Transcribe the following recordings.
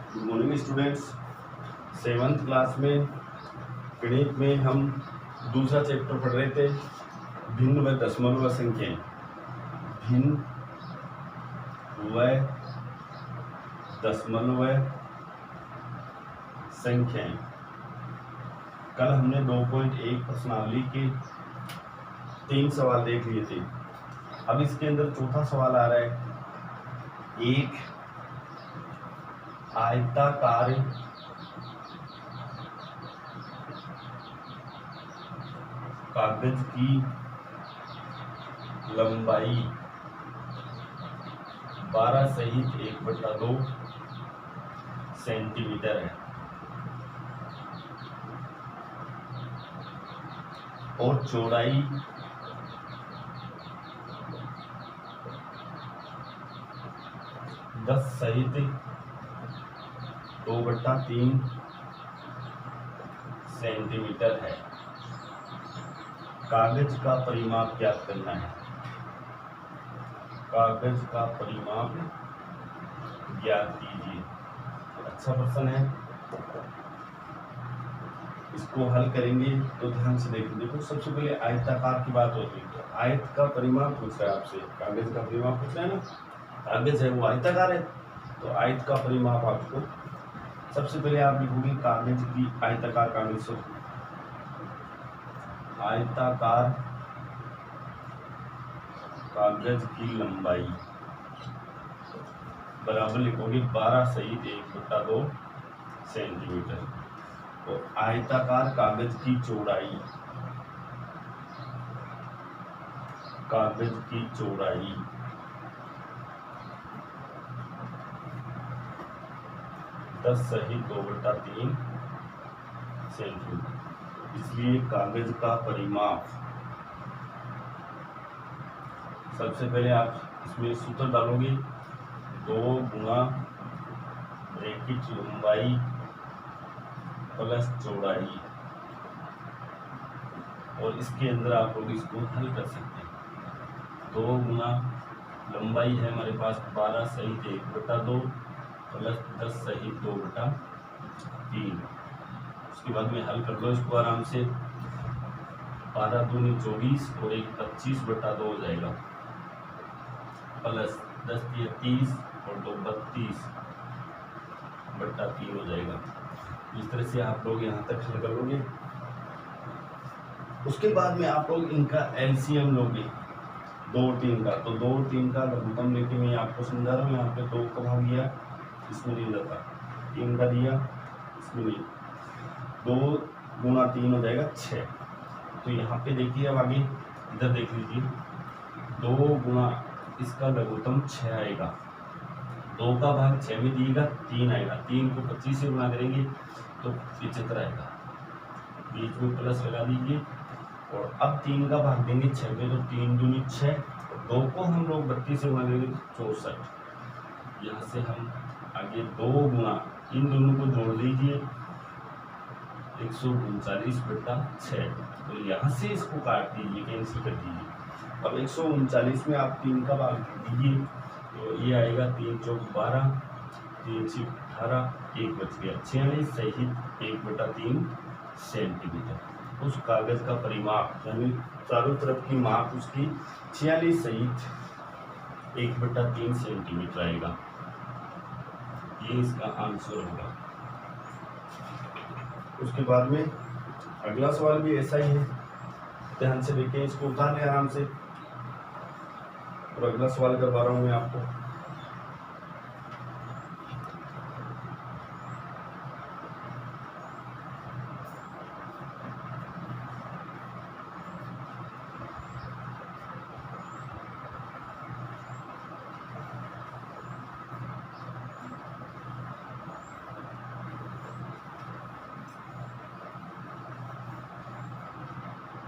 Good morning students. 7th class में गणित में हम दूसरा चैप्टर पढ़ रहे थे, भिन्न व दशमलव संख्याएं। भिन्न व दशमलव संख्याएं। कल हमने 2.1 प्रश्नावली के 3 सवाल देख लिए थे। अब इसके अंदर चौथा सवाल आ रहा है। एक आयताकार कागज की लंबाई 12 सहित 1/2 सेंटीमीटर है और चौड़ाई 10 सहित 2/3 सेंटीमीटर है। कागज का परिमाप ज्ञात करना है। कागज का परिमाप ज्ञात कीजिए। अच्छा प्रश्न है, इसको हल करेंगे तो ध्यान से देखिए। देखो, सबसे पहले आयताकार की बात होती है तो आयत का परिमाप पूछ रहा है आपसे। कागज का परिमाप पूछ रहा है ना, कागज है वो आयताकार है तो आयत का परिमाप आपको सबसे पहले आप लिखोगे कागज की आयताकार कागज से आयताकार कागज की लंबाई बराबर लिखोगे 12 सहित 1/2 सेंटीमीटर। तो आयताकार कागज की चौड़ाई 10 सहित 2/3 सेंटीमीटर। इसलिए कागज का परिमाप, सबसे पहले आप इसमें सूत्र डालोगे 2 गुणा ब्रैकेट लंबाई प्लस चौड़ाई, और इसके अंदर आप लोग इसको हल कर सकते हैं। 2 गुणा लंबाई है हमारे पास 12 सहित 1/2 प्लस 10 सहित 2/3। उसके बाद में हल कर लो इसको आराम से। 12 दूनी 24 और 1 25/2 हो जाएगा, प्लस 10 या 30 और 2 32/3 हो जाएगा। इस तरह से आप लोग यहाँ तक हल कर लोगे। उसके बाद में आप लोग इनका एलसीएम लोगे 2 और 3 का। तो 2 और 3 का लघुत्तम लेके मैं आपको समझा रहा हूँ। यहाँ पे 2 का भाग दिया, इसमें नहीं जाता, 3 का दिया, इसमें नहीं। 2 गुणा 3 हो जाएगा 6। तो यहाँ पे देखिए, अब आगे इधर देख लीजिए, 2 गुणा इसका लघुत्तम 6 आएगा। 2 का भाग 6 में दिएगा 3 आएगा। 3 को 25 से गुणा करेंगे तो 75 आएगा। बीच में प्लस लगा दीजिए। और अब 3 का भाग देंगे 6 में तो 3 दूनी 6, और 2 को हम लोग 32 से गुणा करेंगे तो 64। यहाँ से हम आगे 2 गुणा इन दोनों को जोड़ दीजिए 139/6। तो यहाँ से इसको काट दीजिए, कैंसिल कर दीजिए। अब 139 में आप 3 का भाग दीजिए तो ये आएगा 3 चौक 12, 3 6 18, 1 बच गया 46 सहित 1/3 सेंटीमीटर। उस कागज का परिमाप यानी चारों तरफ की माप उसकी 46 सहित 1/3 सेंटीमीटर आएगा। ये इसका आंसर होगा। उसके बाद में अगला सवाल भी ऐसा ही है, ध्यान से देखिए, इसको उतार लें आराम से। और अगला सवाल करवा रहा हूं मैं आपको।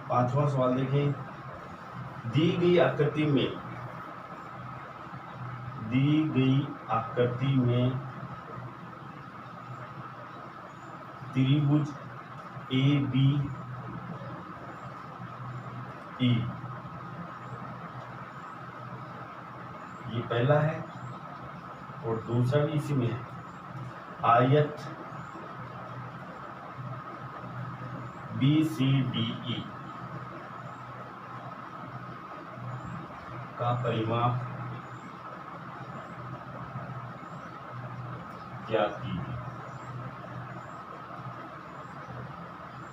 पांचवा सवाल देखें। दी गई आकृति में त्रिभुज ABE ये पहला है और दूसरा भी इसी में है। आयत BCDE का परिमाप ज्ञात कीजिए।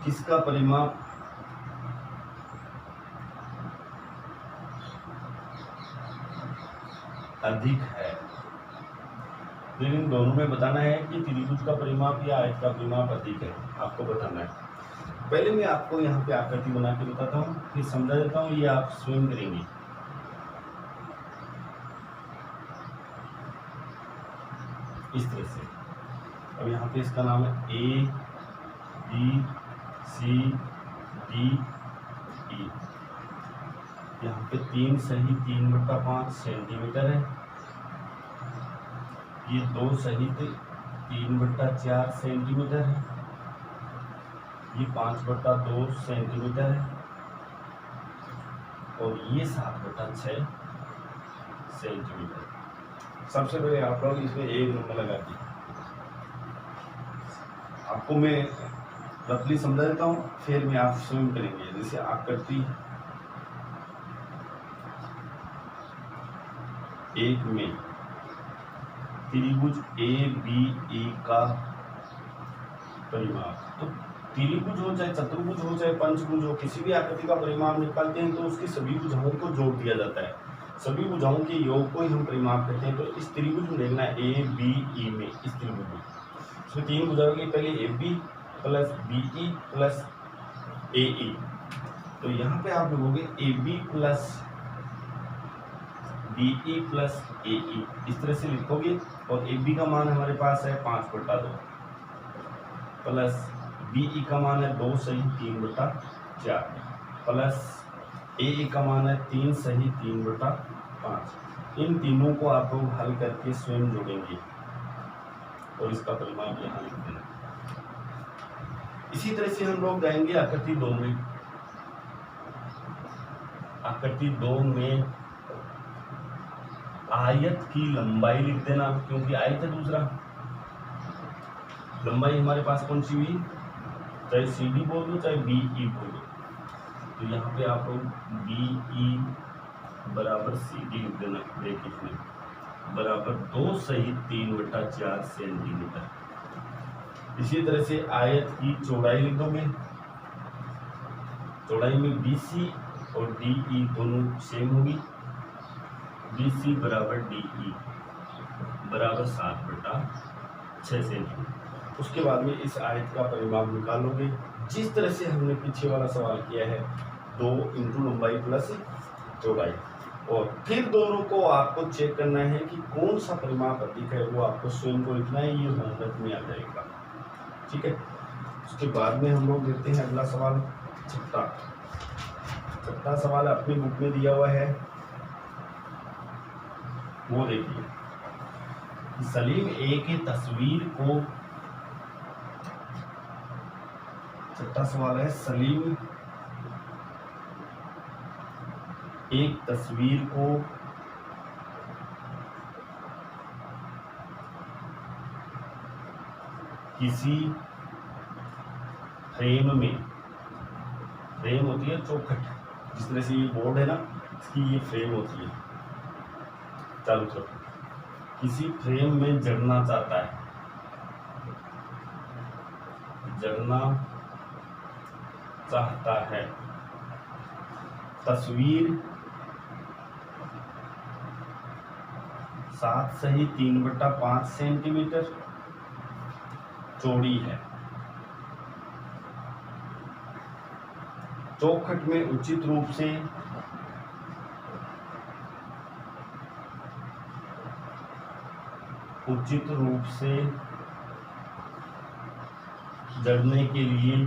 किसका परिमाप अधिक है? लेकिन दोनों में बताना है कि त्रिभुज का परिमाप या आयत का परिमाप अधिक है, आपको बताना है। पहले मैं आपको यहाँ पे आकृति बना के बताता हूँ, फिर समझा देता हूँ, ये आप स्वयं करेंगे। इस तरह से अब यहाँ पे इसका नाम है ABCDE। यहाँ पे 3 सही 3/5 सेंटीमीटर है, ये 2 सहित 3/4 सेंटीमीटर है, ये 5/2 सेंटीमीटर है और ये 7/6 सेंटीमीटर। सबसे पहले आप लोग इसमें एक नंबर लगा दिए। आपको मैं रफली समझा देता हूँ, फिर मैं आप स्वयं करेंगे। जैसे आकृति 1 में त्रिभुज ABE का परिमाप, तो त्रिभुज हो चाहे चतुर्भुज हो चाहे पंचभुज हो, किसी भी आकृति का परिमाप निकालते हैं तो उसकी सभी भुजाओं को जोड़ दिया जाता है, सभी भुजाओं के योग को ही हम परिमाप कहते हैं। तो इस त्रिभुज में देखना है ABE में, इस त्रिभुज में इसमें 3 भुजाओं की, पहले AB plus BE plus AE। तो यहाँ पे आप लिखोगे AB plus BE plus AE, इस तरह से लिखोगे। और AB का मान हमारे पास है 5/2 प्लस BE का मान है 2 सही 3/4 प्लस AE का मान है 3 सही 3/5। इन तीनों को आप लोग हल करके स्वयं जोड़ेंगे और इसका परिमाप यहाँ लिख देना। इसी तरह से हम लोग जाएंगे आकृति 2 में। आकृति 2 में आयत की लंबाई लिख देना, क्योंकि आयत है दूसरा। लंबाई हमारे पास कौन सी हुई, चाहे CD बोल दो चाहे BE बोल दो। तो यहाँ पे आप लोग BE बराबर CD लिख देना, ब्रैकेट में बराबर 2 सही 3/4 सेंटीमीटर। इसी तरह से आयत की चौड़ाई लिख दोगे। चौड़ाई में BC और DE दोनों सेम होगी। BC बराबर DE बराबर 7/6 सेंटीमीटर। उसके बाद में इस आयत का परिमाप निकालोगे जिस तरह से हमने पीछे वाला सवाल किया है, 2 इंटू लंबाई प्लस चौड़ाई। और फिर दोनों को आपको चेक करना है कि कौन सा परिमाप अधिक है, वो आपको स्वयं को लिखना है, ये होमवर्क में आ जाएगा। ठीक है। उसके बाद में हम लोग देखते हैं अगला सवाल, छठा सवाल अपनी बुक में दिया हुआ है, वो देखिए। सलीम ए की तस्वीर को, छठा सवाल है, सलीम एक तस्वीर को किसी फ्रेम में, फ्रेम होती है चौखट, जिस तरह से ये बोर्ड है ना, इसकी ये फ्रेम होती है चालू चौखट, किसी फ्रेम में जड़ना चाहता है, जड़ना चाहता है। तस्वीर 7 सही 3/5 सेंटीमीटर चौड़ी है। चौखट में उचित रूप से जड़ने के लिए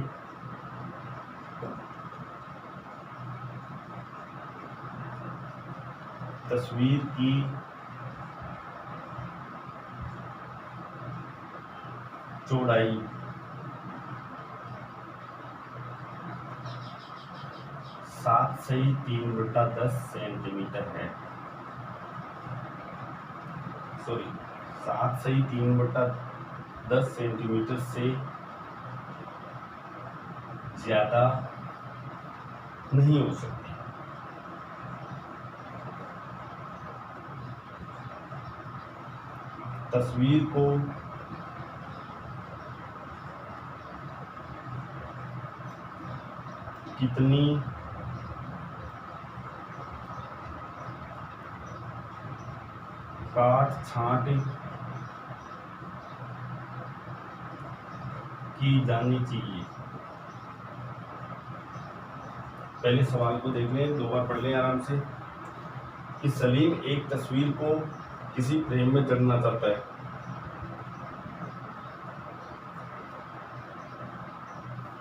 तस्वीर की चौड़ाई 7 सही 3/10 सेंटीमीटर है। सॉरी, 7 सही 3/10 10 सेंटीमीटर से ज्यादा नहीं हो सकती। तस्वीर को कितनी काट छांट की जानी चाहिए। पहले सवाल को देख लें, दो बार पढ़ लें आराम से कि सलीम एक तस्वीर को किसी फ्रेम में जड़ना चाहता है।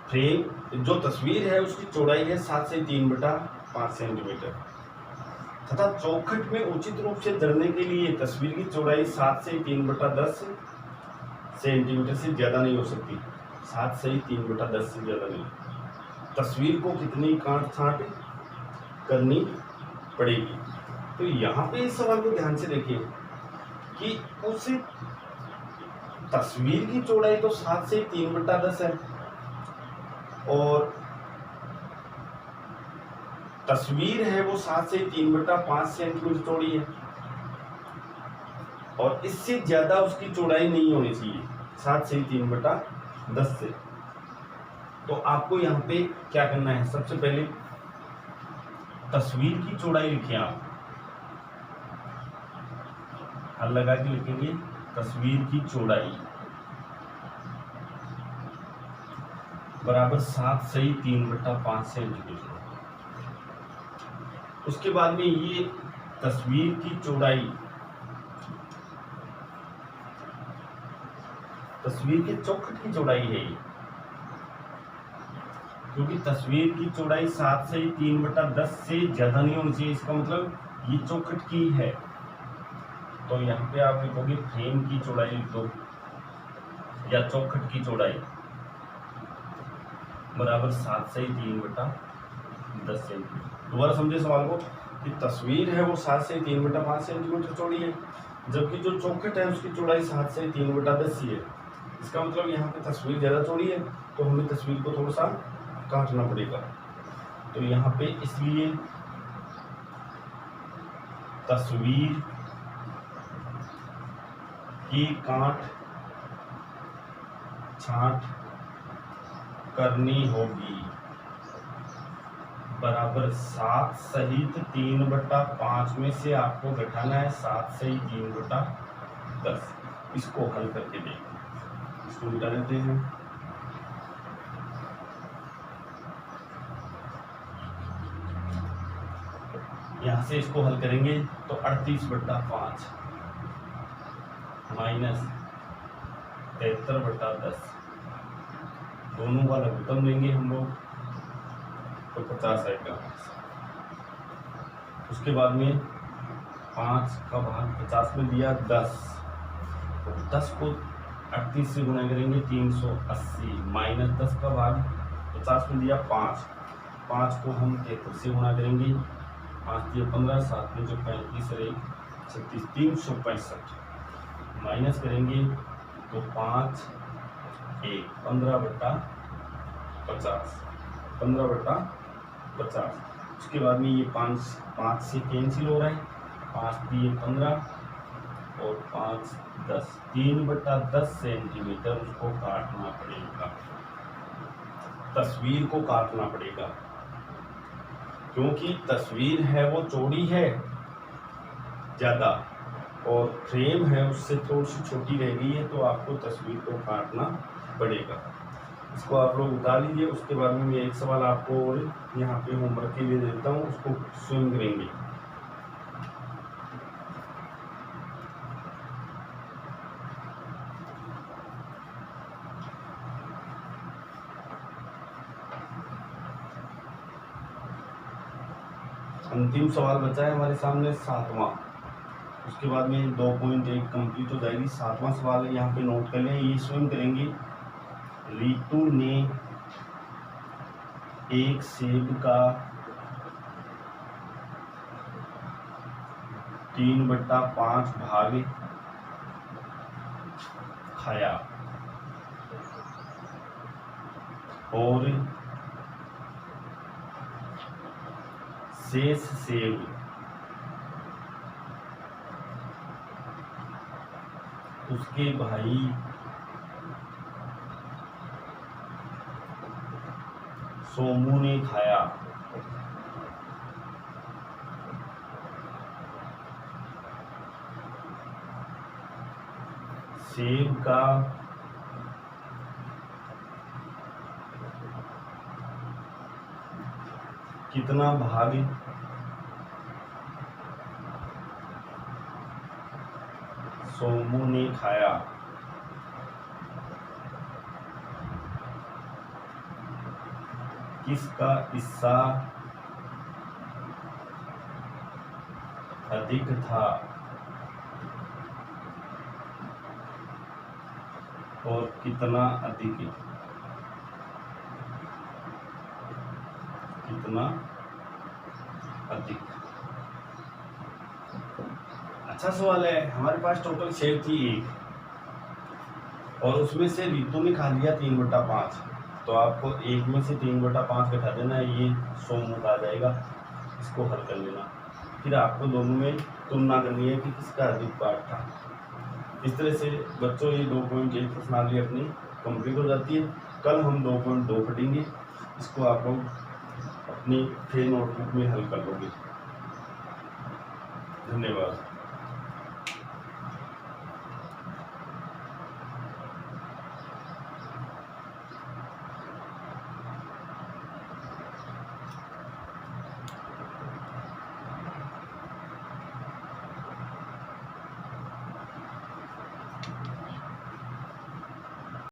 फ्रेम जो तस्वीर है उसकी चौड़ाई है 7 से 3/5 सेंटीमीटर तथा चौखट में उचित रूप से जड़ने के लिए तस्वीर की चौड़ाई 7 से 3/10 सेंटीमीटर से ज्यादा नहीं हो सकती। 7 से 3/10 से ज्यादा नहीं। तस्वीर को कितनी काट छांट करनी पड़ेगी। तो यहाँ पे इस सवाल को ध्यान से देखिए कि उस तस्वीर की चौड़ाई तो 7 से 3/10 है और तस्वीर है वो 7 से 3/5 सेंटीमीटर चौड़ी है और इससे ज्यादा उसकी चौड़ाई नहीं होनी चाहिए 7 से 3/10 से। तो आपको यहाँ पे क्या करना है, सबसे पहले तस्वीर की चौड़ाई लिखिए। आप हल लगा के लिखेंगे तस्वीर की चौड़ाई बराबर 7 से 3/5 सेंटीमीटर। उसके बाद में ये तस्वीर की चौड़ाई, तस्वीर के चौखट की चौड़ाई है ये, क्योंकि तस्वीर की चौड़ाई 7 से 3/10 से ज्यादा नहीं होनी चाहिए। इसका मतलब ये चौखट की है। तो यहाँ पे आप लिखोगे फ्रेम की चौड़ाई लिख दो या चौखट की चौड़ाई बराबर 7 से 3/10 सेंटीमीटर। दोबारा समझे सवाल को कि तस्वीर है वो 7 से 3/5 सेंटीमीटर चौड़ी है, जबकि जो चौखट है उसकी चौड़ाई 7 से 3/10 ही है। इसका मतलब यहाँ पे तस्वीर ज़्यादा चौड़ी है तो हमें तस्वीर को थोड़ा सा काटना पड़ेगा। तो यहाँ पे इसलिए तस्वीर की काट छांट करनी होगी बराबर 7 सहित 3/5 में से आपको घटाना है 7 से 3/10। इसको हल करके देखें, इसको मिटा देते हैं। यहां से इसको हल करेंगे तो 38/5 माइनस 73/10 दोनों का लघुत्तम लेंगे हम लोग तो 50 आएगा। उसके बाद में 5 का भाग 50 में दिया 10, तो 10 को 38 से गुणा करेंगे 380 माइनस 10 का भाग 50 में दिया 5, 5 को हम 73 से गुणा करेंगे, 5 दिया 15, 7 में जो 35 रहे 36, 365 माइनस करेंगे तो 5 1 15/50 15/50। उसके बाद में ये 5 से कैंसिल हो रहा है, 5 दिए 15 और 5 10, 3/10 सेंटीमीटर उसको काटना पड़ेगा, तस्वीर को काटना पड़ेगा, क्योंकि तस्वीर है वो चौड़ी है ज़्यादा और फ्रेम है उससे थोड़ी सी छोटी रह गई है, तो आपको तस्वीर को काटना पड़ेगा। इसको आप लोग उतार लीजिए। उसके बाद में मैं एक सवाल आपको और यहाँ पे होमवर्क के लिए देता हूँ, उसको स्वयं करेंगे। अंतिम सवाल बचा है हमारे सामने 7वां। उसके बाद में 2.1 कंप्लीट हो जाएगी। 7वां सवाल है, यहाँ पे नोट कर लें, ये स्वयं करेंगे। रितु ने एक सेब का 3/5 भाग खाया। और शेष सेब उसके भाई सोमू ने खाया। सेब का कितना भाग सोमू ने खाया। किसका हिस्सा अधिक था और कितना अधिक, कितना अधिक। अच्छा सवाल है। हमारे पास टोटल सेब थी 1 और उसमें से रितु ने खा लिया 3/5, तो आपको 1 में से 3/5 घटा देना है, ये 100 मुक्त आ जाएगा। इसको हल कर लेना, फिर आपको दोनों में तुलना करनी है कि किसका अधिक पार्ट था। इस तरह से बच्चों ये 2.1 प्रश्नावली अपनी कंप्लीट हो जाती है। कल हम 2.2 पढ़ेंगे, इसको आप लोग अपनी फिर नोटबुक में हल कर लोगे। धन्यवाद।